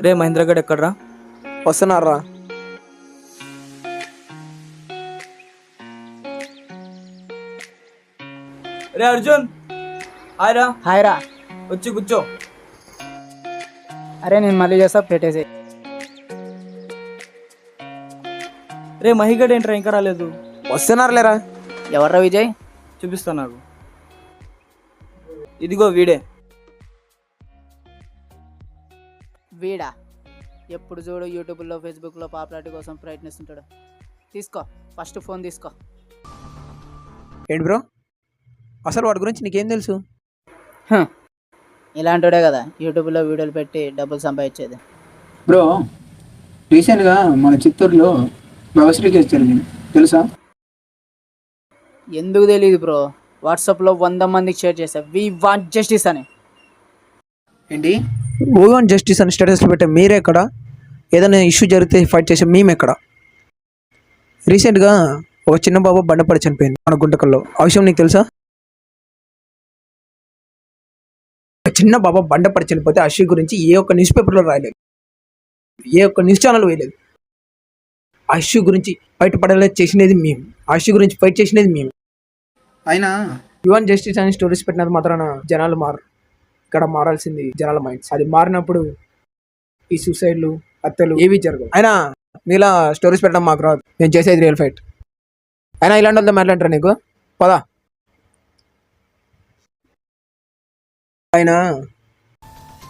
రే మహేంద్ర గడ్ ఎక్కడ్రా? వస్తున్నారా? రే అర్జున్, హాయ్ రా. హాయ్ రా. వచ్చి కూర్చో. అరే నేను మళ్ళీ చేస్తా, పెట్టేసి. రే మహిగడ్ ఏంట్రా ఇంకా రాలేదు? వస్తున్నారు లేరా? ఎవర్రా విజయ్? చూపిస్తా నాకు. ఇదిగో వీడే. వీడా? ఎప్పుడు చూడు యూట్యూబ్లో ఫేస్బుక్లో పాపులారిటీ కోసం ప్రయత్నిస్తుంటాడు. తీసుకో, ఫస్ట్ ఫోన్ తీసుకో. ఏంటి బ్రో, అసలు వాడి గురించి నీకేం తెలుసు? ఇలాంటివాడే కదా యూట్యూబ్లో వీడియోలు పెట్టి డబ్బులు సంపాదించేది. బ్రో, రీసెంట్గా మన చిత్తూరులో వ్యవసాయ కేసు జరిగింది తెలుసా? ఎందుకు తెలియదు బ్రో, వాట్సాప్లో 100 మందికి షేర్ చేశా, వి వాంట్ జస్టిస్ అని. ఏంటి? వీ వాంట్ జస్టిస్ అని స్టేటస్లో పెట్టే మీరే ఎక్కడ? ఏదైనా ఇష్యూ జరిగితే ఫైట్ చేసే మేము ఎక్కడ? రీసెంట్గా ఒక చిన్న బాబు బండపడి చనిపోయింది మన గుంటకల్లో. ఆ విషయం నీకు తెలుసా? ఒక చిన్న బాబా బండపడి చనిపోతే ఆ ఇష్యూ గురించి ఏ ఒక్క న్యూస్ పేపర్లో రాయలేదు, ఏ ఒక్క న్యూస్ ఛానల్ వేయలేదు. ఆ ఇష్యూ గురించి బయటపడేలా చేసినది మేము, ఆ ఇష్యూ గురించి ఫైట్ చేసినది మేము. అయినా యువన్ జస్టిస్ అని స్టోరీస్ పెట్టినంత మాత్రాన జనాలు మారు. ఇక్కడ మారాల్సింది జనాల మైండ్స్. అది మారినప్పుడు ఈ సూసైడ్లు, హత్యలు ఏవి జరగవు. అయినా మీలా స్టోరీస్ పెట్టడం మాకు రాదు, నేను చేసేది రియల్ ఫైట్. అయినా ఇలాంటి వాళ్ళతో మాట్లాంటారా నీకు? పదా. అయినా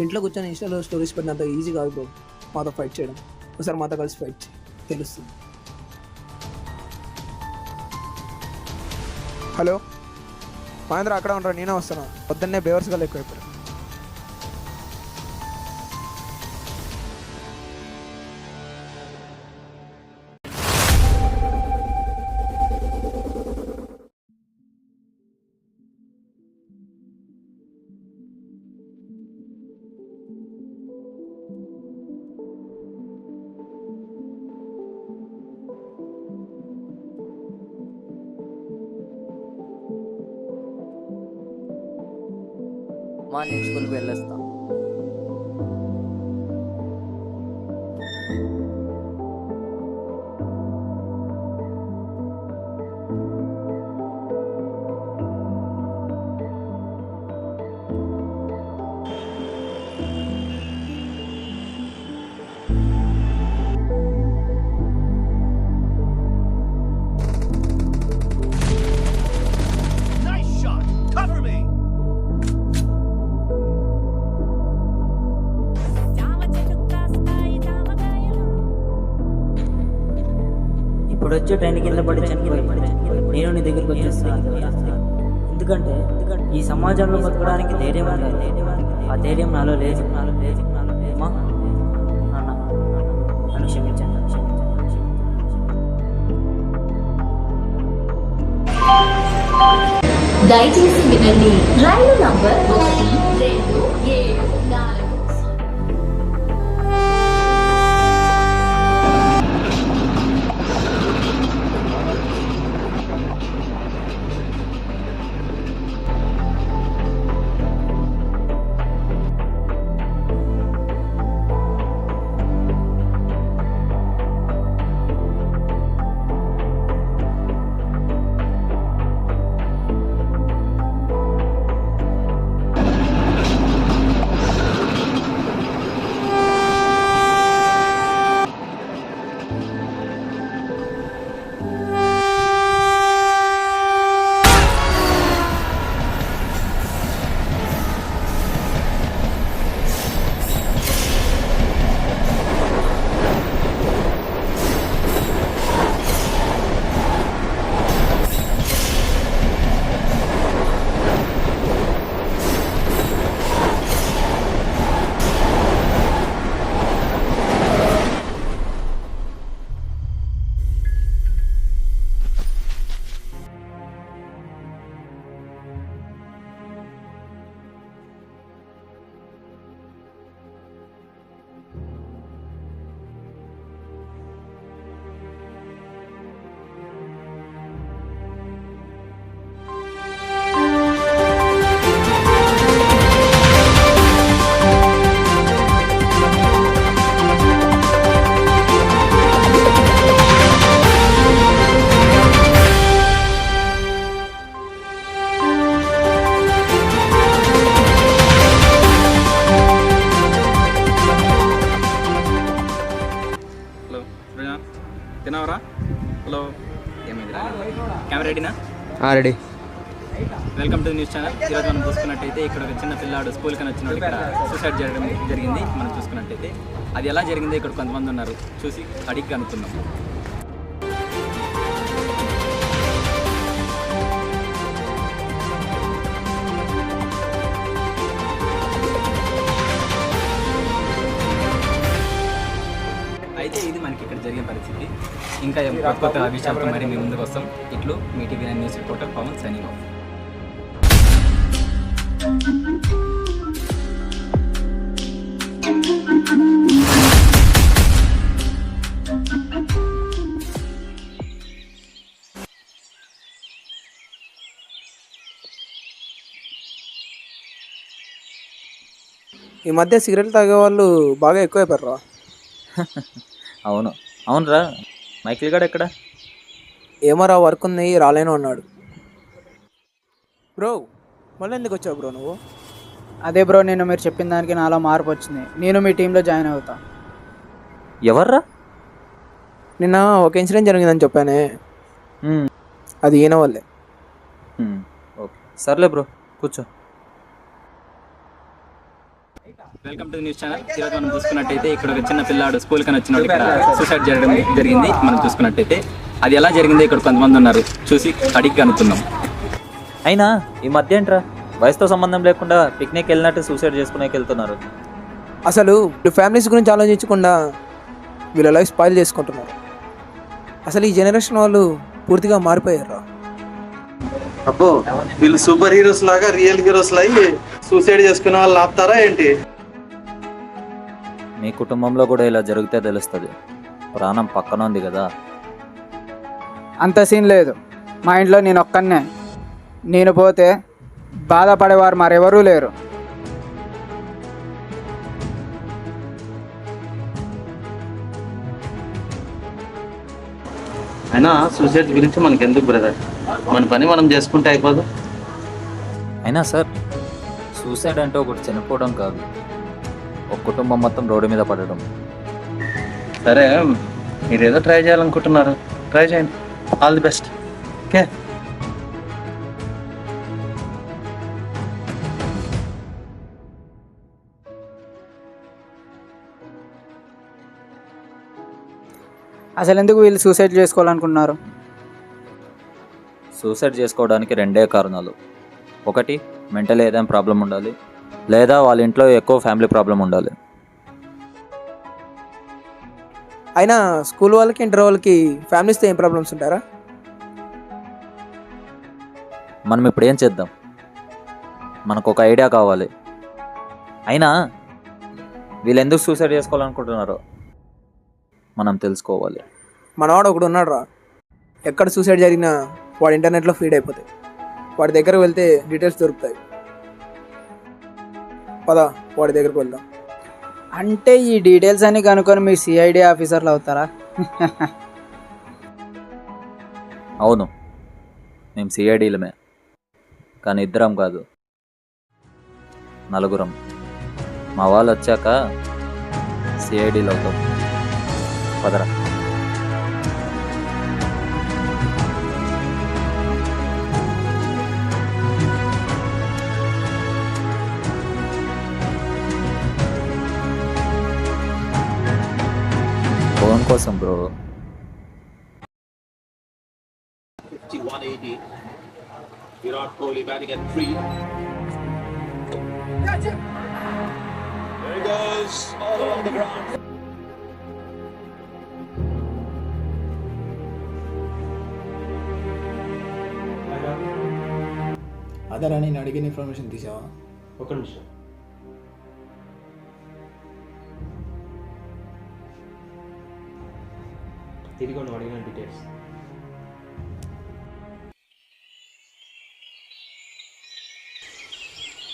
ఇంట్లో కూర్చొని ఇన్స్టాలో స్టోరీస్ పెట్టినంత ఈజీ కాదు బ్రో మాతో ఫైట్ చేయడం. ఒకసారి మాతో కలిసి ఫైట్ తెలుస్తుంది. హలో మహేంద్ర, అక్కడ ఉంటారా? నేనే వస్తున్నా. పొద్దున్నే బేవర్స్గా ఎక్కువైపోయారు. మార్నింగ్ స్కూల్కి వెళ్ళొస్తా. ఇప్పుడు వచ్చే ట్రైన్ కింద పడి చనిపోయి నేను నీ దగ్గరికి వచ్చేస్తాను. ఎందుకంటే ఈ సమాజంలో బతకడానికి ధైర్యం ఉండాలి. ఆ ధైర్యం నాలో లేదు. అమ్మా, నాన్న, నన్ను క్షమించండి. దయచేసి వినండి, రైలు నంబర్ 1, 2, 7, 4. రెడీనా? Ready. Welcome to news channel. ఈరోజు మనం చూసుకున్నట్టయితే ఇక్కడ ఒక చిన్న పిల్లాడు స్కూల్కి వచ్చినాడు. ఇక్కడ సూసైడ్ చేయడం జరిగింది. మనం చూసుకున్నట్టయితే అది ఎలా జరిగిందో ఇక్కడ కొంతమంది ఉన్నారు, చూసి అడిగి కనుక్కుందాం. అయితే ఇది మనకి ఇక్కడ జరిగిన పరిస్థితి. ఇంకా కొత్త కొత్త విషయాలతో మరి మీ ముందుకు వస్తాం. ఇట్లు మీ TV news reporter Pavan signing off. ఈ మధ్య సిగరెట్ తాగే వాళ్ళు బాగా ఎక్కువైపోయారు. అవునరా. మైకిల్ గాడు ఎక్కడ? ఏమరా వర్క్ ఉంది రాలేను అన్నాడు. బ్రో మళ్ళీ ఎందుకు వచ్చావు బ్రో నువ్వు? అదే బ్రో, నేను మీరు చెప్పిన దానికి నాలో మార్పు వచ్చింది. నేను మీ టీంలో జాయిన్ అవుతా. ఎవర్రా? నిన్న ఒక ఇన్సిడెంట్ జరిగిందని చెప్పానే, అది ఈయన వల్లే. ఓకే సర్లే బ్రో, కూర్చో. Welcome to news channel. ఈరోజు మనం చూసుకున్నట్టయితే ఇక్కడ ఒక చిన్న పిల్లాడు స్కూల్కి వచ్చినాడు. ఇక్కడ సూసైడ్ చేయడం జరిగింది. మనం చూసుకున్నట్టయితే అది ఎలా జరిగిందో ఇక్కడ కొంతమంది ఉన్నారు, చూసి అడిగి కనుక్కుందాం. అయినా ఈ మధ్య ఏంట్రా వయసుతో సంబంధం లేకుండా పిక్నిక్ వెళ్ళినట్టు సూసైడ్ చేసుకునేకి వెళ్తున్నారు. అసలు వీళ్ళు ఫ్యామిలీస్ గురించి ఆలోచించకుండా వీళ్ళ లైఫ్ స్పాయిల్ చేసుకుంటున్నారు. అసలు ఈ జనరేషన్ వాళ్ళు పూర్తిగా మారిపోయారు. అబ్బో, వీళ్ళు సూపర్ హీరోస్ లాగా రియల్ హీరోస్ లాగా సూసైడ్ చేసుకునే వాళ్ళు ఆపుతారా ఏంటి? మీ కుటుంబంలో కూడా ఇలా జరిగితే తెలుస్తుంది. ప్రాణం పక్కన ఉంది కదా. అంత సీన్ లేదు. మా ఇంట్లో నేను ఒక్కనే. నేను పోతే బాధపడేవారు మరెవరూ లేరు. అయినా సూసైడ్ గురించి మనకి ఎందుకు బ్రదర్, మన పని మనం చేసుకుంటే అయిపోదు. అయినా సార్, సూసైడ్ అంటే ఒకటి చనిపోవడం కాదు, ఒక కుటుంబం మొత్తం రోడ్డు మీద పడడం. సరే, మీరేదో ట్రై చేయాలనుకుంటున్నారు, ట్రై చేయండి. All the best. ఓకే. అసలు ఎందుకు వీళ్ళు సూసైడ్ చేసుకోవాలనుకున్నారు? సూసైడ్ చేసుకోవడానికి రెండే కారణాలు. ఒకటి, మెంటల్ ఏదైనా ప్రాబ్లం ఉండాలి, లేదా వాళ్ళ ఇంట్లో ఎక్కువ ఫ్యామిలీ ప్రాబ్లం ఉండాలి. అయినా స్కూల్ వాళ్ళకి ఇంటర్ వాళ్ళకి ఫ్యామిలీస్తో ఏం ప్రాబ్లమ్స్ ఉంటారా? మనం ఇప్పుడు ఏం చేద్దాం? మనకు ఒక ఐడియా కావాలి. అయినా వీళ్ళు ఎందుకు సూసైడ్ చేసుకోవాలనుకుంటున్నారో మనం తెలుసుకోవాలి. మనవాడు ఒకడు ఉన్నాడు రా, ఎక్కడ సూసైడ్ జరిగినా వాడు ఇంటర్నెట్లో ఫీడ్ అయిపోతాయి. వాడి దగ్గరకు వెళ్తే డీటెయిల్స్ దొరుకుతాయి. పదా వాడి దగ్గరకు వెళ్దాం. అంటే ఈ డీటెయిల్స్ అన్ని కనుక్కొని మీ సిఐడి ఆఫీసర్లు అవుతారా? అవును, మేము సిఐడీలమే, కానీ ఇద్దరం కాదు, నలుగురం. మా వాళ్ళు వచ్చాక సిఐడీలు అవుతాం. పదరా. ఫోన్ కోసం bro. Virat Kohli batting at 3. There he goes, all along the ground. అదరా నేను అడిగిన ఇన్ఫర్మేషన్ తీసావా? ఒక నిమిషం. తిరిగి నువ్వు అడిగిన డీటెయిల్స్.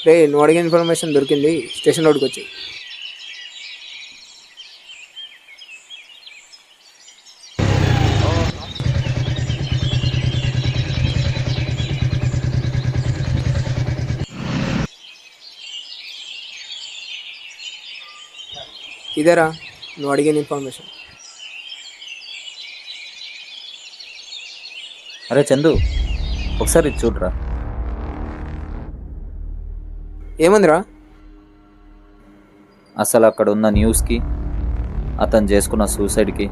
రే, నువ్వు అడిగిన ఇన్ఫర్మేషన్ దొరికింది, స్టేషన్ రోడ్కి వచ్చి. ఇదేరా నువ్వు అడిగిన ఇన్ఫర్మేషన్. అరే చందు, ఒకసారి ఇది చూడరా. ఏముందిరా? అసలు అక్కడ ఉన్న న్యూస్కి అతను చేసుకున్న సూసైడ్కి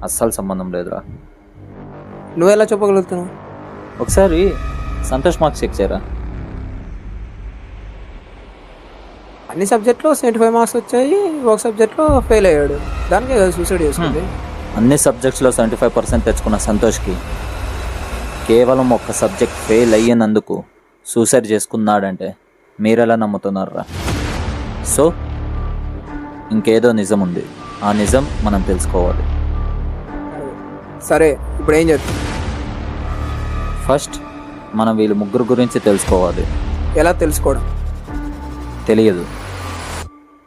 అస్సలు సంబంధం లేదురా. నువ్వెలా చెప్పగలుగుతున్నావు? ఒకసారి సంతోష్ మార్క్స్ చెక్ చేయరా. అన్ని సబ్జెక్ట్లో 75 మార్క్స్ వచ్చాయి, ఒక సబ్జెక్ట్లో ఫెయిల్ అయ్యాడు, దానికే కదా సూసైడ్ చేసుకుంది. అన్ని సబ్జెక్ట్స్లో 75% తెచ్చుకున్న సంతోష్కి కేవలం ఒక్క సబ్జెక్ట్ ఫెయిల్ అయ్యినందుకు సూసైడ్ చేసుకున్నాడంటే మీరెలా నమ్ముతున్నారా? సో ఇంకేదో నిజం ఉంది, ఆ నిజం మనం తెలుసుకోవాలి. సరే, ఇప్పుడు ఏం చేద్దాం? ఫస్ట్ మనం వీళ్ళు ముగ్గురు గురించి తెలుసుకోవాలి. ఎలా తెలుసుకోవడం? తెలియదు,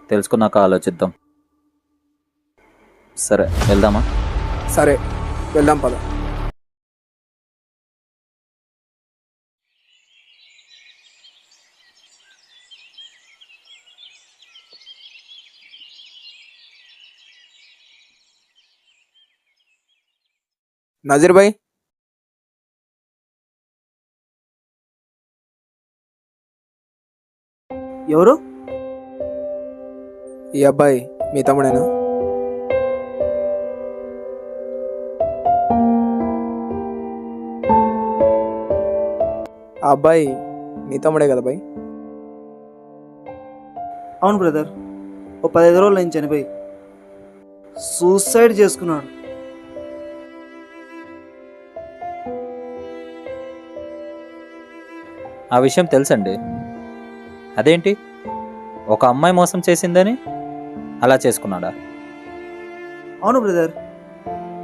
తెలుసుకున్నాక ఆలోచిద్దాం. సరే వెళ్దామా? సరే వెళ్దాం పద. నజీర్ భాయ్, ఎవరు? ఈ అబ్బాయి మీ తమ్ముడేనా? ఆ అబ్బాయి మీ తమ్ముడే కదా బాయ్? అవును బ్రదర్, ఓ 15 రోజులు నేను చనిపోయి సూసైడ్ చేసుకున్నాడు. ఆ విషయం తెలుసండి. అదేంటి, ఒక అమ్మాయి మోసం చేసిందని అలా చేసుకున్నాడా? అవును బ్రదర్,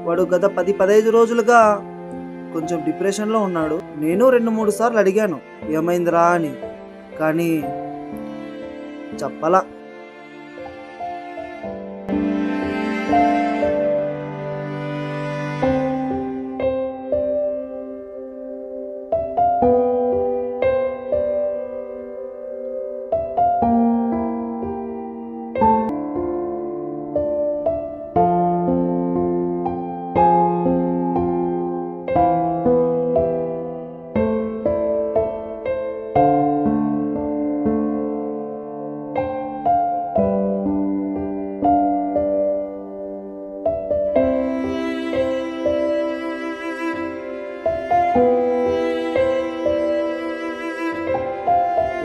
వాడు గత 10-15 రోజులుగా కొంచెం డిప్రెషన్లో ఉన్నాడు. నేను 2-3 సార్లు అడిగాను ఏమైందిరా అని, కానీ చెప్పలా.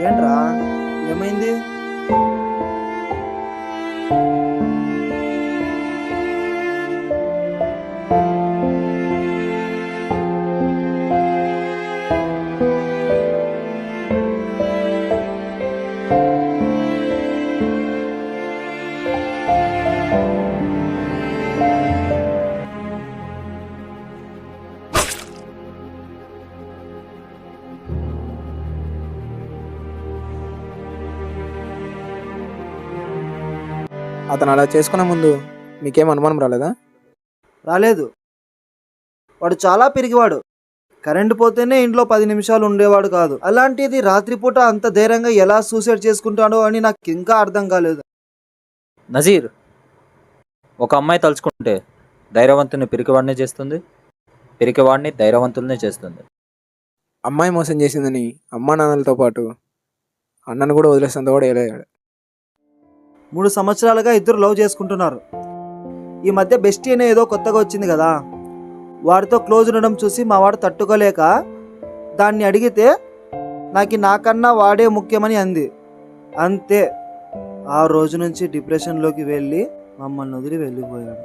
ఏంట్రా ఏమైంది? అతను అలా చేసుకునే ముందు మీకేం అనుమానం రాలేదా? రాలేదు. వాడు చాలా పిరిగివాడు. కరెంటు పోతేనే ఇంట్లో 10 నిమిషాలు ఉండేవాడు కాదు. అలాంటిది రాత్రిపూట అంత ధైర్యంగా ఎలా సూసైడ్ చేసుకుంటాడో అని నాకు ఇంకా అర్థం కాలేదు. నజీర్, ఒక అమ్మాయి తలుచుకుంటే ధైర్యవంతుని పిరికివాడినే చేస్తుంది, పిరికివాడిని ధైర్యవంతుల్నే చేస్తుంది. అమ్మాయి మోసం చేసిందని అమ్మా నాన్నలతో పాటు అన్నను కూడా వదిలేసినంత కూడా వెళ్ళాడు. 3 సంవత్సరాలుగా ఇద్దరు లవ్ చేసుకుంటున్నారు. ఈ మధ్య బెస్టీ అనే ఏదో కొత్తగా వచ్చింది కదా, వాడితో క్లోజ్ ఉండడం చూసి మా వాడు తట్టుకోలేక దాన్ని అడిగితే నాకన్నా వాడే ముఖ్యమని అంది. అంతే, ఆ రోజు నుంచి డిప్రెషన్లోకి వెళ్ళి మమ్మల్ని వదిలి వెళ్ళిపోయాడు.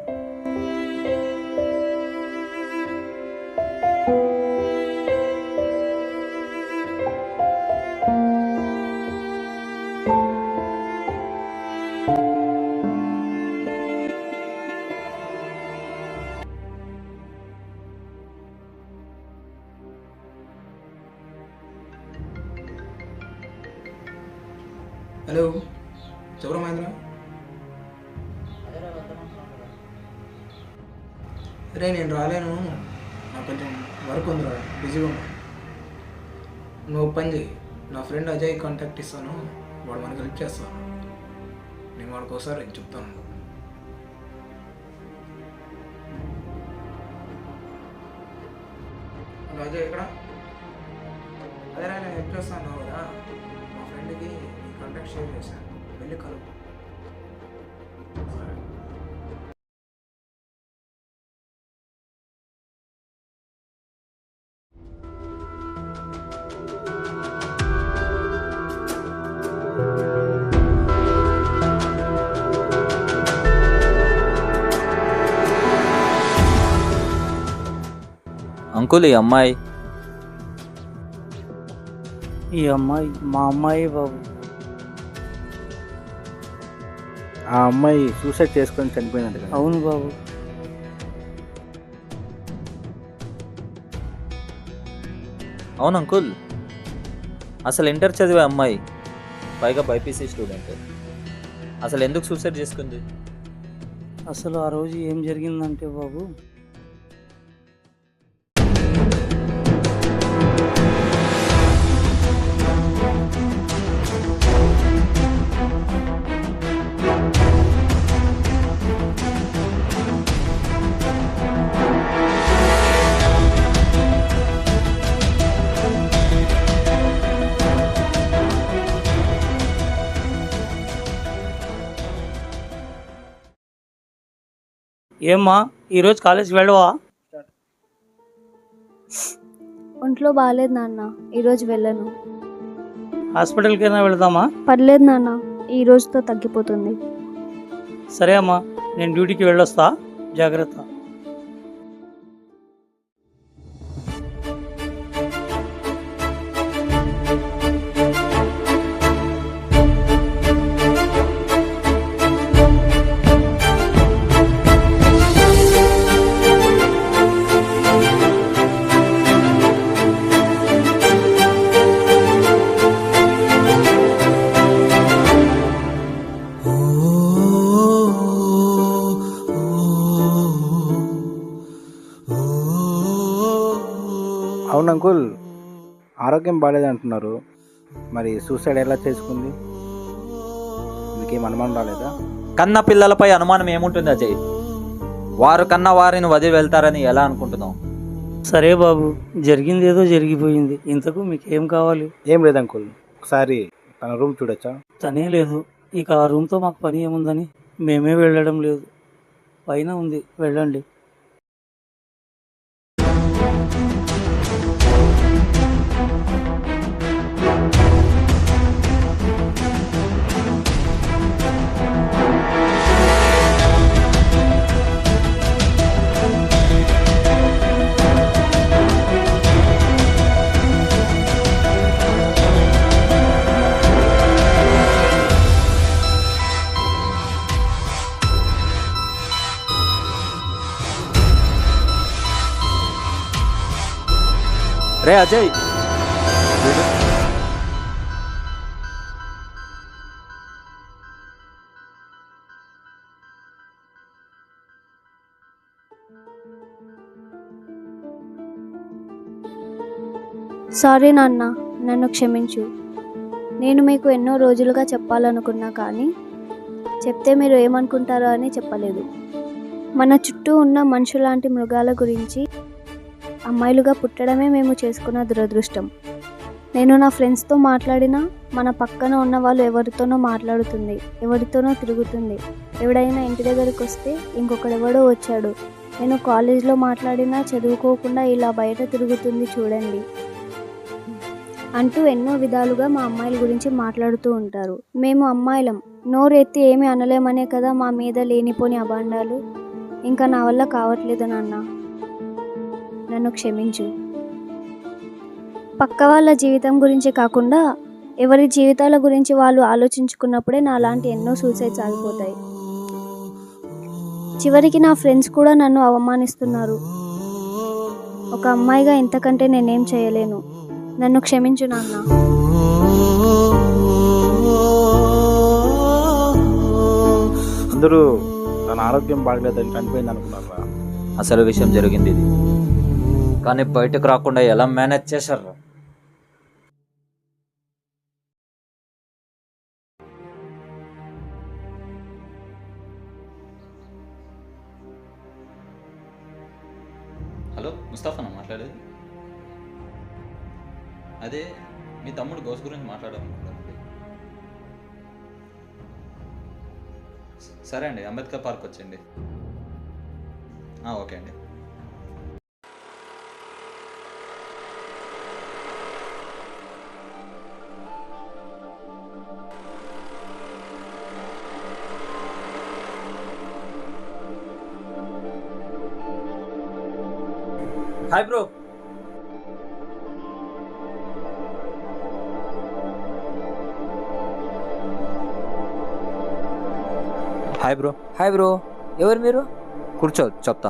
హలో, చెప్పరా మహేంద్ర? రే నేను రాలేను, నాకు కొంచెం వర్క్ ఉందిరా, బిజీగా ఉన్నా. నువ్వు పని చేయి, నా ఫ్రెండ్ అజయ్ కాంటాక్ట్ ఇస్తాను, వాడు మనకు హెల్ప్ చేస్తాను. నేను వాడికి ఒకసారి చెప్తాను. హలో అజయ్, ఎక్కడ? అదే నేను హెల్ప్ చేస్తాను కదా, మా ఫ్రెండ్కి ఈ కాంటాక్ట్ షేర్ చేశాను, వెళ్ళి కలుపు. సరే. అంకుల్ ఈ అమ్మాయి ఈ అమ్మాయి మా అమ్మాయి బాబు. ఆ అమ్మాయి సూసైడ్ చేసుకొని చనిపోయినట్టు కదా. అవును బాబు. అవును అంకుల్, అసలు ఇంటర్ చదివే అమ్మాయి, పైగా బైపీసీ స్టూడెంట్, అసలు ఎందుకు సూసైడ్ చేసుకుంది? అసలు ఆ రోజు ఏం జరిగిందంటే బాబు, ఏమ్మా ఈరోజు కాలేజ్కి వెళ్ళవా? ఒంట్లో బాగాలేదు నాన్న, ఈరోజు వెళ్ళను. హాస్పిటల్కైనా వెళదామా? పర్లేదు నాన్న, ఈ రోజుతో తగ్గిపోతుంది. సరే అమ్మా, నేను డ్యూటీకి వెళ్ళొస్తా, జాగ్రత్త. అవును అంకుల్, ఆరోగ్యం బాగాలేదు అంటున్నారు, మరి సూసైడ్ ఎలా చేసుకుంది? మీకేం అనుమానం రాలేదా? కన్న పిల్లలపై అనుమానం ఏముంటుంది అజయ్? వారు కన్న వారిని వదిలి వెళ్తారని ఎలా అనుకుంటున్నావు? సరే బాబు, జరిగింది ఏదో జరిగిపోయింది, ఇంతకు మీకు ఏం కావాలి? ఏం లేదు అంకుల్, ఒకసారి తన రూమ్ చూడొచ్చా? తనే లేదు, ఇక ఆ రూమ్తో మాకు పని ఏముందని మేమే వెళ్ళడం లేదు. పైన ఉంది, వెళ్ళండి. రే అజయ్, సారీ నాన్న, నన్ను క్షమించు. నేను మీకు ఎన్నో రోజులుగా చెప్పాలనుకున్నా, కానీ చెప్తే మీరు ఏమనుకుంటారో అని చెప్పలేదు. మన చుట్టూ ఉన్న మనుషులాంటి మృగాల గురించి అమ్మాయిలుగా పుట్టడమే మేము చేసుకున్న దురదృష్టం. నేను నా ఫ్రెండ్స్తో మాట్లాడినా మన పక్కన ఉన్న వాళ్ళు ఎవరితోనో మాట్లాడుతుంది, ఎవరితోనో తిరుగుతుంది. ఎవడైనా ఇంటి దగ్గరికి వస్తే ఇంకొకడెవడో వచ్చాడు. నేను కాలేజ్లో మాట్లాడినా చదువుకోకుండా ఇలా బయట తిరుగుతుంది చూడండి అంటూ ఎన్నో విధాలుగా మా అమ్మాయిల గురించి మాట్లాడుతూ ఉంటారు. మేము అమ్మాయిలం, నోరెత్తి ఏమీ అనలేమనే కదా మా మీద లేనిపోని అభాండాలు. ఇంకా నా వల్ల కావట్లేదు నాన్న, నన్ను క్షమించు. పక్క వాళ్ళ జీవితం గురించి కాకుండా ఎవరి జీవితాల గురించి వాళ్ళు ఆలోచించుకున్నప్పుడే నాలాంటి ఎన్నో సూసైడ్స్ ఆగిపోతాయి. చివరికి నా ఫ్రెండ్స్ కూడా నన్ను అవమానిస్తున్నారు. ఒక అమ్మాయిగా ఇంతకంటే నేనేం చేయలేను, నన్ను క్షమించు నాన్న. అందరూ తన ఆరోగ్యం బాగలేదని చనిపోయింది అనుకున్నారా? అసలు విషయం జరిగింది ఇది, కానీ బయటకు రాకుండా ఎలా మేనేజ్ చేశారు? హలో, ముస్తాఫానా మాట్లాడేది? అదే మీ తమ్ముడు గోస్ గురించి మాట్లాడాలనుకుంటానండి. సరే అండి, అంబేద్కర్ పార్క్ వచ్చేయండి. ఓకే అండి. Hi bro. Hi bro. Hi bro, ఎవరు మీరు? కూర్చో, చెప్తా.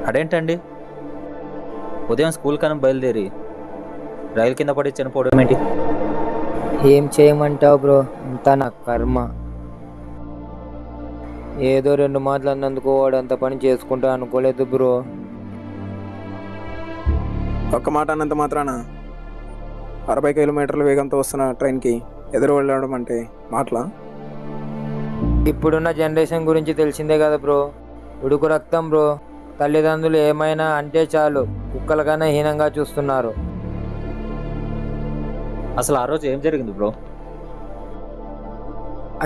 అదేంటండి, ఉదయం స్కూల్ కన్నా బయలుదేరి రైలు కింద పడి చనిపోవడం ఏంటి? ఏం చేయమంటావు బ్రో, అంతా నా కర్మ. ఏదో 2 మాటలు అన్నందుకు వాడు అంత పని చేసుకుంటా అనుకోలేదు బ్రో. ఒక్క మాట అన్నంత మాత్రాన 60 కిలోమీటర్ల వేగంతో వస్తున్న ట్రైన్కి ఎదురు వెళ్ళడం అంటే మాటలా? ఇప్పుడున్న జనరేషన్ గురించి తెలిసిందే కదా బ్రో, ఉడుకు రక్తం బ్రో. తల్లిదండ్రులు ఏమైనా అంటే చాలు కుక్కల కన్నా హీనంగా చూస్తున్నారు. అసలు ఆ రోజు ఏం జరిగింది బ్రో?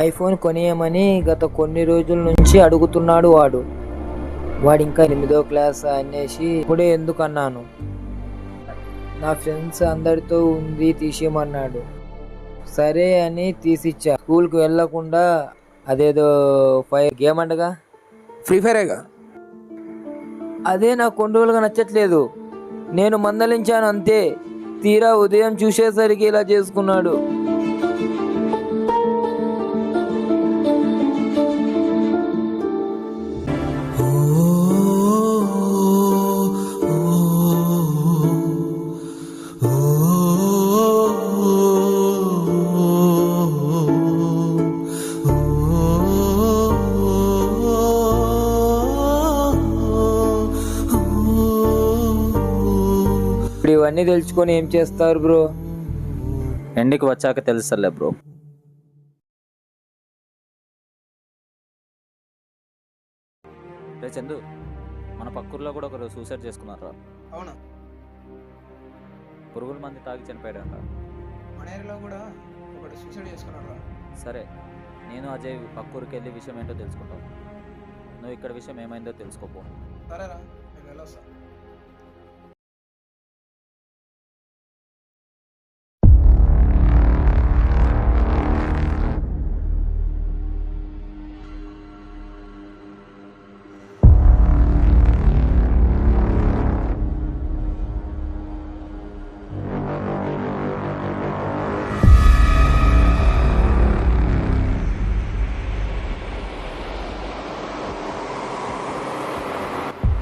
ఐఫోన్ కొనియమని గత కొన్ని రోజుల నుంచి అడుగుతున్నాడు వాడు ఇంకా 8వ క్లాస్ అనేసి ఇప్పుడే ఎందుకు అన్నాను. నా ఫ్రెండ్స్ అందరితో ఉంది తీసేయమన్నాడు. సరే అని తీసిచ్చా. స్కూల్కి వెళ్ళకుండా అదేదో గేమ్ అంటగా, ఫ్రీ ఫైరేగా. అదే నాకు కొన్ని రోజులుగా నచ్చట్లేదు. నేను మందలించాను అంతే. తీరా ఉదయం చూసేసరికి ఇలా చేసుకున్నాడు. ఇప్పుడు ఇవన్నీ తెలుసుకొని ఏం చేస్తారు బ్రో? ఎండికి వచ్చాక తెలుస్తలే బ్రో. రే చందు, మన పక్కూర్లో కూడా ఒకరు సూసైడ్ చేసుకున్నారా? అవునా? పురుగుల మంది తాగి చనిపోయాడంట. మన ఏరియాలో కూడా ఒకటి సూసైడ్ చేసుకున్నారా? సరే, నేను అజయ్ పక్కూరికి వెళ్ళి విషయం ఏంటో తెలుసుకుంటాం. నువ్వు ఇక్కడ విషయం ఏమైందో తెలుసుకోపో. సరేరా, నేను వెళ్ళొస్తా.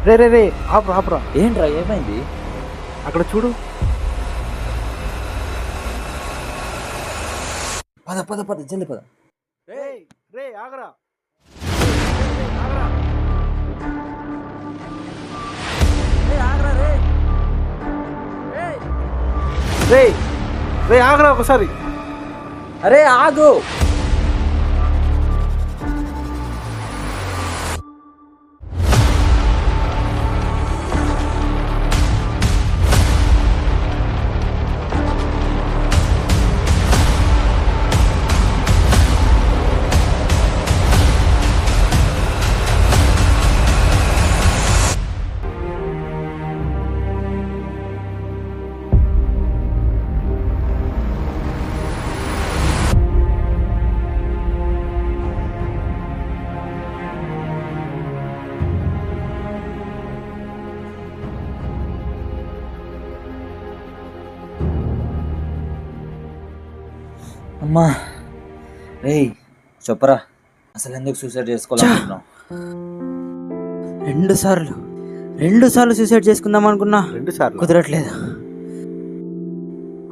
రే రే రే ఆపురా ఆపురా. ఏంట్రా, ఏమైంది? అక్కడ చూడు. పద పద పద, జల్ది పద. రే రే ఆగరా. రే రే ఆగరా ఒకసారి. అరే ఆగు. అమ్మా, రేయ్ చెప్పరా, అసలు ఎందుకు సూసైడ్ చేసుకోవాలనుకుంటున్నావు? 2 సార్లు సూసైడ్ చేసుకుందాం అనుకున్నా, 2 సార్లు కుదరట్లేదు.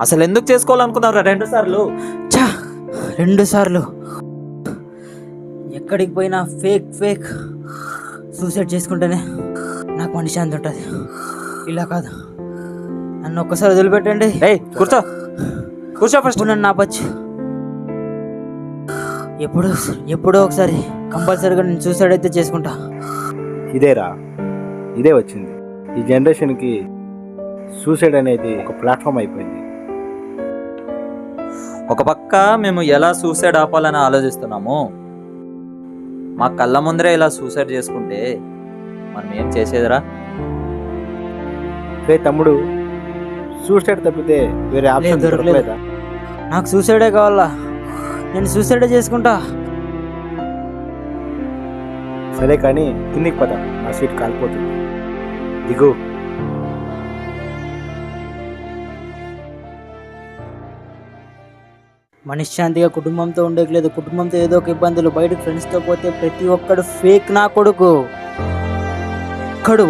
అసలు ఎందుకు చేసుకోవాలనుకున్నావురా 2 సార్లు? 2 సార్లు ఎక్కడికి పోయినా ఫేక్ సూసైడ్ చేసుకుంటేనే నాకు మనశ్శాంతి ఉంటుంది. ఇలా కాదు, నన్ను ఒక్కసారి వదిలిపెట్టండి. రేయ్ కూర్చో, కూర్చో ఫస్ట్. నన్ను ఆపచ్చు. ఎప్పుడో ఒకసారి కంపల్సరీగా నేను సూసైడ్ అయితే చేసుకుంటా. ఇదే వచ్చింది ఈ జనరేషన్కి సూసైడ్ అనేది ఒక ప్లాట్ఫామ్ అయిపోయింది. ఒక పక్క మేము ఎలా సూసైడ్ ఆపాలని ఆలోచిస్తున్నాము, మా కళ్ళ ముందరే ఇలా సూసైడ్ చేసుకుంటే మనం ఏం చేసేదిరా? రే తమ్ముడు, సూసైడ్ తప్పితే వేరే ఆప్షన్ దొరకలేదు. దొరకలేదా? నాకు సూసైడే కావాలా, నేను సూసైడే చేసుకుంటా. సరే కానీ కిందికి పద, నా సీట్ కాలిపోతుంది. దిగు. మనశ్శాంతిగా కుటుంబంతో ఉండేయలేదు. కుటుంబంతో ఏదో ఒక ఇబ్బందులు, బయటకు ఫ్రెండ్స్తో పోతే ప్రతి ఒక్కడు ఫేక్ నా కొడుకు.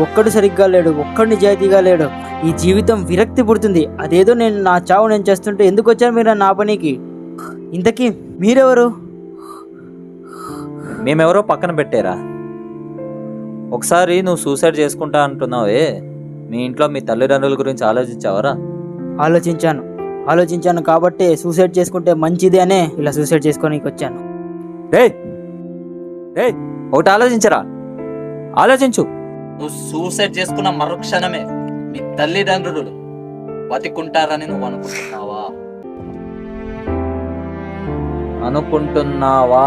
ఒక్కడు సరిగ్గా లేడు, ఒక్కడు నిజాయితీగా లేడు. ఈ జీవితం విరక్తి పుడుతుంది. అదేదో నా చావు నేను చేస్తుంటే ఎందుకు వచ్చారు మీరు నా పనికి? ఇంతకీ మీరెవరు? మేమెవరో పక్కన పెట్టారా? ఒకసారి నువ్వు సూసైడ్ చేసుకుంటా అంటున్నావే, మీ ఇంట్లో మీ తల్లిదండ్రుల గురించి ఆలోచించావరా? ఆలోచించాను కాబట్టి సూసైడ్ చేసుకుంటే మంచిది అనే ఇలా సూసైడ్ చేసుకోనికి వచ్చాను. ఒకటి ఆలోచించరా, ఆలోచించు. నువ్వు సూసైడ్ చేసుకున్న మరుక్షణమే మీ తల్లిదండ్రులు బతికుంటారని నువ్వు అనుకుంటున్నావా?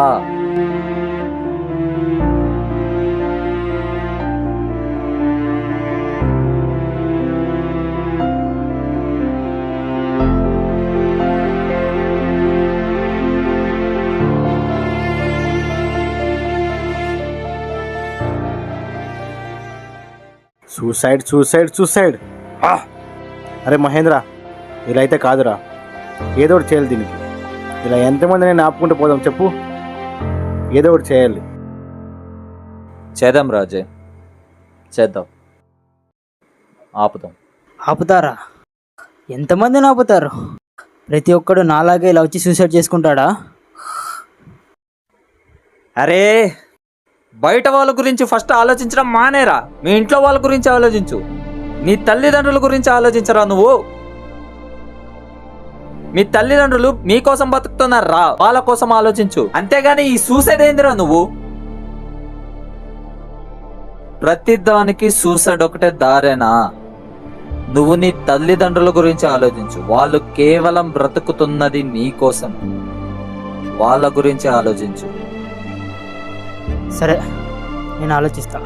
Suicide suicide suicide. అరే మహేంద్ర, ఇలా అయితే కాదురా, ఏదో ఒకటి చేయాలి దీనికి. ఇలా ఎంతమంది నేను ఆపుకుంటూ పోదాం చెప్పు? ఏదో ఒకటి చేయాలి. చేద్దాం రాజే, చేద్దాం. ఆపుతారా? ఎంతమందిని ఆపుతారు? ప్రతి ఒక్కడు నాలాగే ఇలా వచ్చి సూసైడ్ చేసుకుంటాడా? అరే, బయట వాళ్ళ గురించి ఫస్ట్ ఆలోచించడం మానేరా. మీ ఇంట్లో వాళ్ళ గురించి ఆలోచించు. మీ తల్లిదండ్రుల గురించి ఆలోచించరా నువ్వు? మీ తల్లిదండ్రులు మీకోసం బతుకుతున్నారా, వాళ్ళ కోసం ఆలోచించు. అంతేగాని ఈ సూసైడ్ ఏందిరా నువ్వు? ప్రతిదానికి సూసైడ్ ఒకటే దారేనా? నువ్వు నీ తల్లిదండ్రుల గురించి ఆలోచించు. వాళ్ళు కేవలం బ్రతుకుతున్నది నీ కోసం. వాళ్ళ గురించి ఆలోచించు. సరే, నేను ఆలోచిస్తా.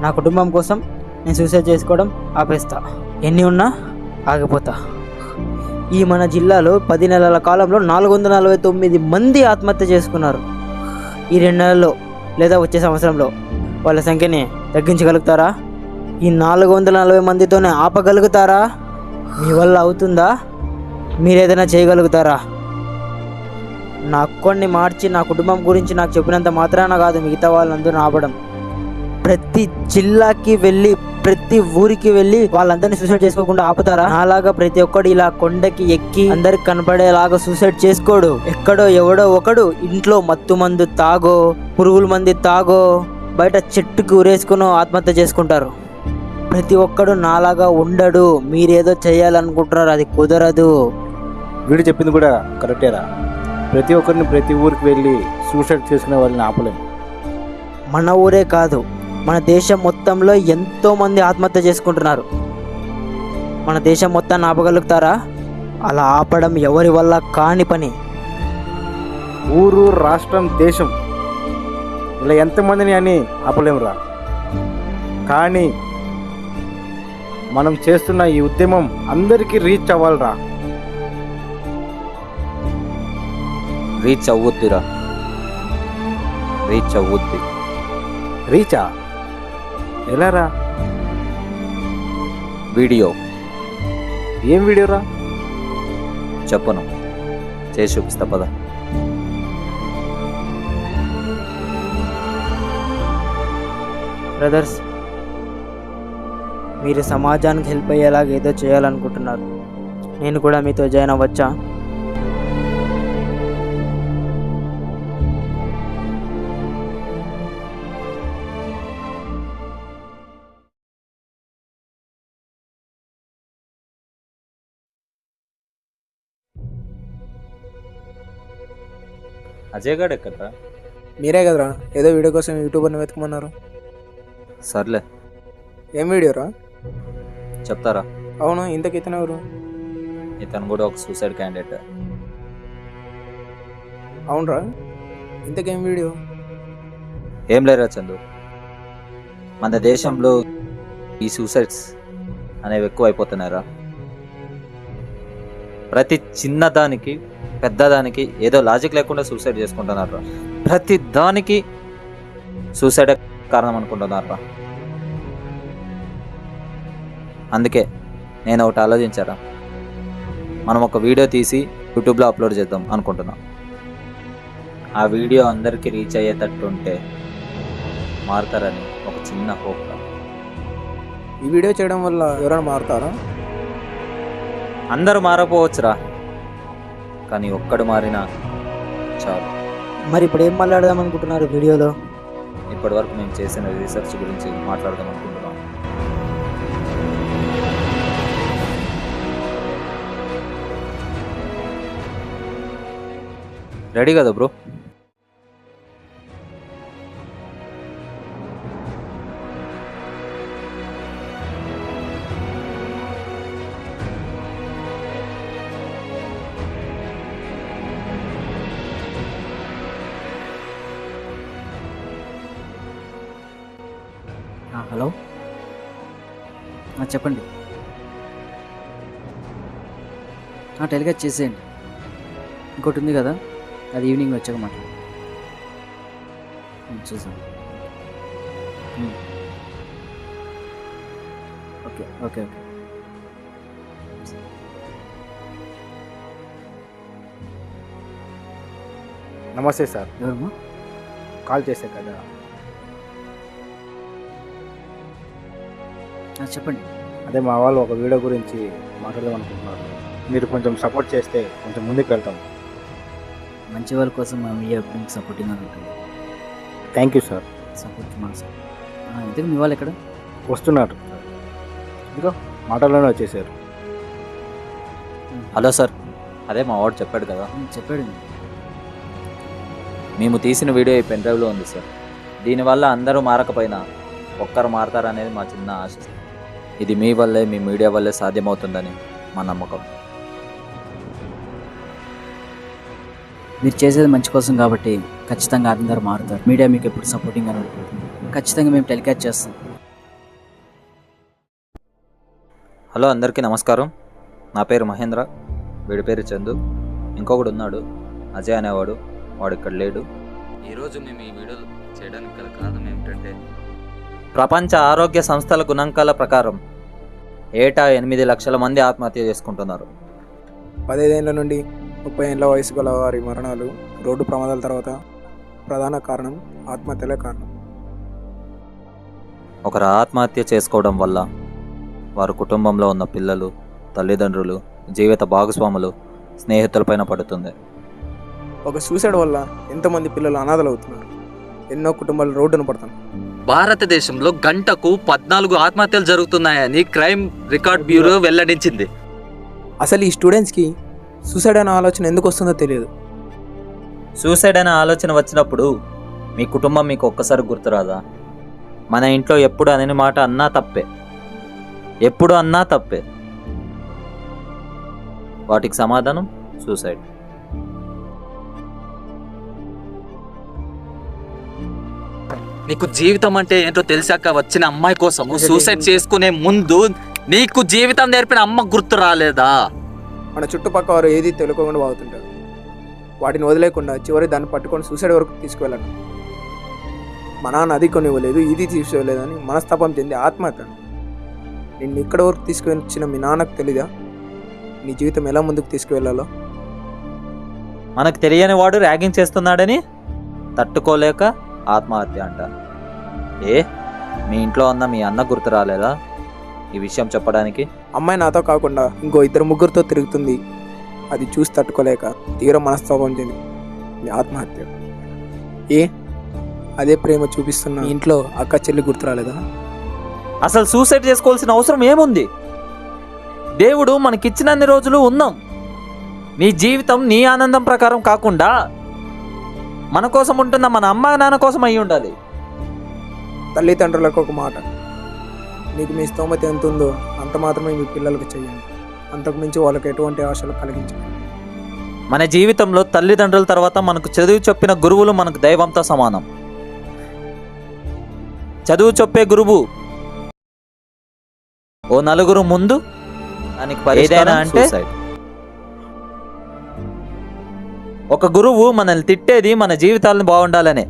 నా కుటుంబం కోసం నేను సూసైడ్ చేసుకోవడం ఆపేస్తా. ఎన్ని ఉన్నా ఆగిపోతా. ఈ మన జిల్లాలో 10 నెలల కాలంలో 449 మంది ఆత్మహత్య చేసుకున్నారు. ఈ 2 నెలల్లో లేదా వచ్చే సంవత్సరంలో వాళ్ళ సంఖ్యని తగ్గించగలుగుతారా? ఈ 440 మందితోనే ఆపగలుగుతారా? మీ వల్ల అవుతుందా? మీరేదైనా చేయగలుగుతారా? నా ఒక్కడిని మార్చి నా కుటుంబం గురించి నాకు చెప్పినంత మాత్రాన కాదు మిగతా వాళ్ళందరూ ఆపడం. ప్రతి జిల్లాకి వెళ్ళి, ప్రతి ఊరికి వెళ్ళి వాళ్ళందరినీ సూసైడ్ చేసుకోకుండా ఆపుతారా? అలాగా ప్రతి ఒక్కడు ఇలా కొండకి ఎక్కి అందరికి కనపడేలాగా సూసైడ్ చేసుకోడు. ఎక్కడో ఎవడో ఒకడు ఇంట్లో మత్తు మందు తాగో, పురుగుల మంది తాగో, బయట చెట్టుకు ఊరేసుకుని ఆత్మహత్య చేసుకుంటారు. ప్రతి ఒక్కడు నాలాగా ఉండడు. మీరేదో చేయాలనుకుంటున్నారు, అది కుదరదు. వీడు చెప్పింది కూడా కరెక్టేరా. ప్రతి ఒక్కరిని ప్రతి ఊరికి వెళ్ళి సూసైడ్ చేసుకునే వాళ్ళని ఆపలేము. మన ఊరే కాదు, మన దేశం మొత్తంలో ఎంతో మంది ఆత్మహత్య చేసుకుంటున్నారు. మన దేశం మొత్తాన్ని ఆపగలుగుతారా? అలా ఆపడం ఎవరి వల్ల కాని పని. ఊరు, రాష్ట్రం, దేశం ఇలా ఎంతమందిని అని ఆపలేమురా. కానీ మనం చేస్తున్న ఈ ఉద్యమం అందరికీ రీచ్ అవ్వాలిరా. రీచ్ అవుద్దిరా, రీచ్ అవుద్ది. రీచా? ఎలారా? వీడియో. ఏం వీడియోరా? చెప్పను, చేసి చూపిస్తా పద. బ్రదర్స్, మీరు సమాజానికి హెల్ప్ అయ్యేలాగా ఏదో చేయాలనుకుంటున్నారు. నేను కూడా మీతో జాయిన్ అవ్వచ్చా? అజయ్ గారు ఎక్కడ్రా? మీరే కదరా ఏదో వీడియో కోసం యూట్యూబర్ని వెతుకమన్నారు. సర్లే, ఏం వీడియోరా? చెప్తారా? అవును, ఇంతకు ఇతను ఎవరు? ఇతను కూడా ఒక సూసైడ్ క్యాండిడేట్. అవునరా, ఇంతకేం వీడియో? ఏం లేరా చందు, మన దేశంలో ఈ సూసైడ్స్ అనేవి ఎక్కువ అయిపోతున్నారా. ప్రతి చిన్నదానికి పెద్దదానికి ఏదో లాజిక్ లేకుండా సూసైడ్ చేసుకుంటున్నారా. ప్రతి దానికి సూసైడ్ కారణం అనుకుంటున్నారా. అందుకే నేను ఒకటి ఆలోచించారా, మనం ఒక వీడియో తీసి యూట్యూబ్లో అప్లోడ్ చేద్దాం అనుకుంటున్నాం. ఆ వీడియో అందరికీ రీచ్ అయ్యేటట్టు ఉంటే మారుతారని ఒక చిన్న హోప్. ఈ వీడియో చేయడం వల్ల ఎవరైనా మారుతారా? అందరూ మారపోవచ్చురా, కానీ ఒక్కడు మారినా చాలు. మరి ఇప్పుడు ఏం మాట్లాడదాం అనుకుంటున్నారు వీడియోలో? ఇప్పటి వరకు మేము చేసిన రీసెర్చ్ గురించి మాట్లాడదాం అనుకుంటున్నాం. రెడీ కదా బ్రో? హలో, చెప్పండి. టెలికాస్ట్ చేసేయండి. ఇంకోటి ఉంది కదా, అది ఈవినింగ్ వచ్చాక మాట్లాడు. చూసాం. Okay okay okay. నమస్తే సార్, ఎవరమ్మా? కాల్ చేసే కదా. చెప్పండి. అదే మా వాళ్ళు ఒక వీడియో గురించి మాట్లాడదాం అనుకుంటున్నారు. మీరు కొంచెం సపోర్ట్ చేస్తే కొంచెం ముందుకు వెళ్తాం. మంచి వాళ్ళ కోసం మా మీడియా మీకు సపోర్టింగ్గా ఉంటుంది. Thank you sir. సపోర్ట్ మా సార్. ఇంతకు మీ వాళ్ళు ఎక్కడ? వస్తున్నారు, ఇదిగో మాటల్లోనే వచ్చేసారు. హలో సార్, అదే మా వాడు చెప్పాడు కదా. చెప్పాడు. మేము తీసిన వీడియో ఈ పెన్ డ్రైవ్లో ఉంది సార్. దీనివల్ల అందరూ మారకపోయినా ఒక్కరు మారతారనేది మా చిన్న ఆశ. ఇది మీ వల్లే, మీ మీడియా వల్లే సాధ్యమవుతుందని మా నమ్మకం. మీరు చేసేది మంచి కోసం కాబట్టి ఖచ్చితంగా అందరూ మారుతారు. మీడియా మీకు ఎప్పుడు సపోర్టింగ్గా ఉంటుంది. ఖచ్చితంగా మేము టెలికాస్ట్ చేస్తాం. హలో, అందరికీ నమస్కారం. నా పేరు మహేంద్ర, వీడి పేరు చందు, ఇంకొకడు ఉన్నాడు అజయ్ అనేవాడు, వాడు ఇక్కడ లేడు. ఈరోజు మేము ఈ వీడియోలు చేయడానికి గల కారణం ఏమిటంటే, ప్రపంచ ఆరోగ్య సంస్థల గణాంకాల ప్రకారం ఏటా 8 లక్షల మంది ఆత్మహత్య చేసుకుంటున్నారు. 15 ఏళ్ళ నుండి 30 ఏళ్ళ వయసు గల వారి మరణాలు రోడ్డు ప్రమాదాల తర్వాత ప్రధాన కారణం ఆత్మహత్యలే కారణం. ఒకరు ఆత్మహత్య చేసుకోవడం వల్ల వారి కుటుంబంలో ఉన్న పిల్లలు, తల్లిదండ్రులు, జీవిత భాగస్వాములు, స్నేహితులపైన పడుతుంది. ఒక సూసైడ్ వల్ల ఎంతోమంది పిల్లలు అనాథలు అవుతున్నారు. ఎన్నో కుటుంబాలు రోడ్డున పడుతున్నాయి. భారతదేశంలో గంటకు 14 ఆత్మహత్యలు జరుగుతున్నాయని క్రైమ్ రికార్డ్ బ్యూరో వెల్లడించింది. అసలు ఈ స్టూడెంట్స్కి సూసైడ్ అనే ఆలోచన ఎందుకు వస్తుందో తెలియదు. సూసైడ్ అనే ఆలోచన వచ్చినప్పుడు మీ కుటుంబం మీకు ఒక్కసారి గుర్తురాదా? మన ఇంట్లో ఎప్పుడు అనే మాట అన్నా తప్పే, ఎప్పుడు అన్నా తప్పే. వాటికి సమాధానం సూసైడ్. నీకు జీవితం అంటే ఏంటో తెలిసాక వచ్చిన అమ్మాయి కోసం సూసైడ్ చేసుకునే ముందు నీకు జీవితం నేర్పిన అమ్మ గుర్తు రాలేదా? మన చుట్టుపక్కల వారు ఏది తెలియకుండా బాగుతుంటారు. వాటిని వదిలేకుండా చివరి దాన్ని పట్టుకొని సూసైడ్ వరకు తీసుకువెళ్ళండి. మా నాన్న అది కొనివ్వలేదు, ఇది తీసుకోలేదని మనస్తాపం చెంది ఆత్మహత్య. నిన్ను ఇక్కడ వరకు తీసుకువచ్చిన మీ నాన్నకు తెలీదా నీ జీవితం ఎలా ముందుకు తీసుకువెళ్ళాలో? మనకు తెలియని వాడు ర్యాగింగ్ చేస్తున్నాడని తట్టుకోలేక ఆత్మహత్య అంట. మీ ఇంట్లో ఉన్న మీ అన్న గుర్తు రాలేదా ఈ విషయం చెప్పడానికి? అమ్మాయి నాతో కాకుండా ఇంకో 2-3 తిరుగుతుంది. అది చూసి తట్టుకోలేక తీవ్ర మనస్తాపం చెంది ఆత్మహత్య. అదే ప్రేమ చూపిస్తున్న ఇంట్లో అక్క చెల్లి గుర్తు రాలేదా? అసలు సూసైడ్ చేసుకోవాల్సిన అవసరం ఏముంది? దేవుడు మనకిచ్చినన్ని రోజులు ఉన్నాం. నీ జీవితం నీ ఆనందం ప్రకారం కాకుండా మన కోసం ఉంటున్న మన అమ్మ నాన్న కోసం అయి ఉండాలి. తల్లిదండ్రులకు ఒక మాట, మీకు మీ స్తోమత ఎంత ఉందో అంత మాత్రమే మీ పిల్లలకు చేయండి. అంతకు మించి వాళ్ళకి ఎటువంటి ఆశలు కలిగించండి. మన జీవితంలో తల్లిదండ్రుల తర్వాత మనకు చదువు చెప్పిన గురువులు మనకు దైవంతో సమానం. చదువు చెప్పే గురువు ఓ నలుగురు ముందు దానికి పరిష్కారం అంటే ఒక గురువు మనల్ని తిట్టేది మన జీవితాలను బాగుండాలనే.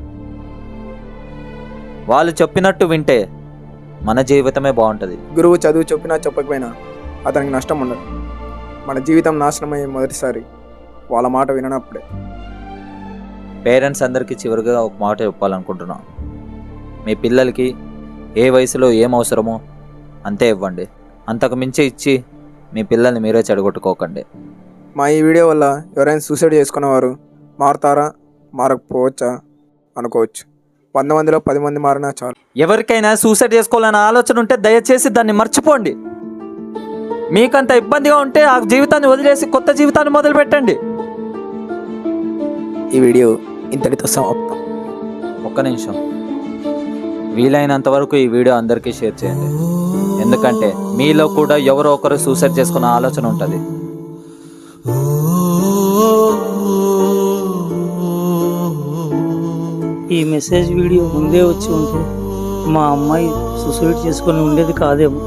వాళ్ళు చెప్పినట్టు వింటే మన జీవితమే బాగుంటుంది. గురువు చదువు చెప్పినా చెప్పకపోయినా అతనికి నష్టం ఉండదు. మన జీవితం నాశనమయ్యే మొదటిసారి వాళ్ళ మాట విననప్పుడే. పేరెంట్స్ అందరికీ చివరిగా ఒక మాట చెప్పాలనుకుంటున్నాను. మీ పిల్లలకి ఏ వయసులో ఏం అవసరమో అంతే ఇవ్వండి. అంతకు మించి ఇచ్చి మీ పిల్లల్ని మీరే చెడగొట్టుకోకండి. మా ఈ వీడియో వల్ల ఎవరైనా సూసైడ్ చేసుకునేవారు మారుతారా మారకపోవచ్చా అనుకోవచ్చు. 100 మందిలో 10 మంది మారినా చాలు. ఎవరికైనా సూసైడ్ చేసుకోవాలనే ఆలోచన ఉంటే దయచేసి దాన్ని మర్చిపోండి. మీకంత ఇబ్బందిగా ఉంటే ఆ జీవితాన్ని వదిలేసి కొత్త జీవితాన్ని మొదలు పెట్టండి. ఈ వీడియో ఇంతటితో సమాప్తం. ఒక్క నిమిషం, వీలైనంత వరకు ఈ వీడియో అందరికీ షేర్ చేయండి. ఎందుకంటే మీలో కూడా ఎవరో ఒకరు సూసైడ్ చేసుకునే ఆలోచన ఉంటుంది. ఈ మెసేజ్ వీడియో ముందే వచ్చి ఉంటే మా అమ్మాయి సూసైడ్ చేసుకొని ఉండేది కాదేమో.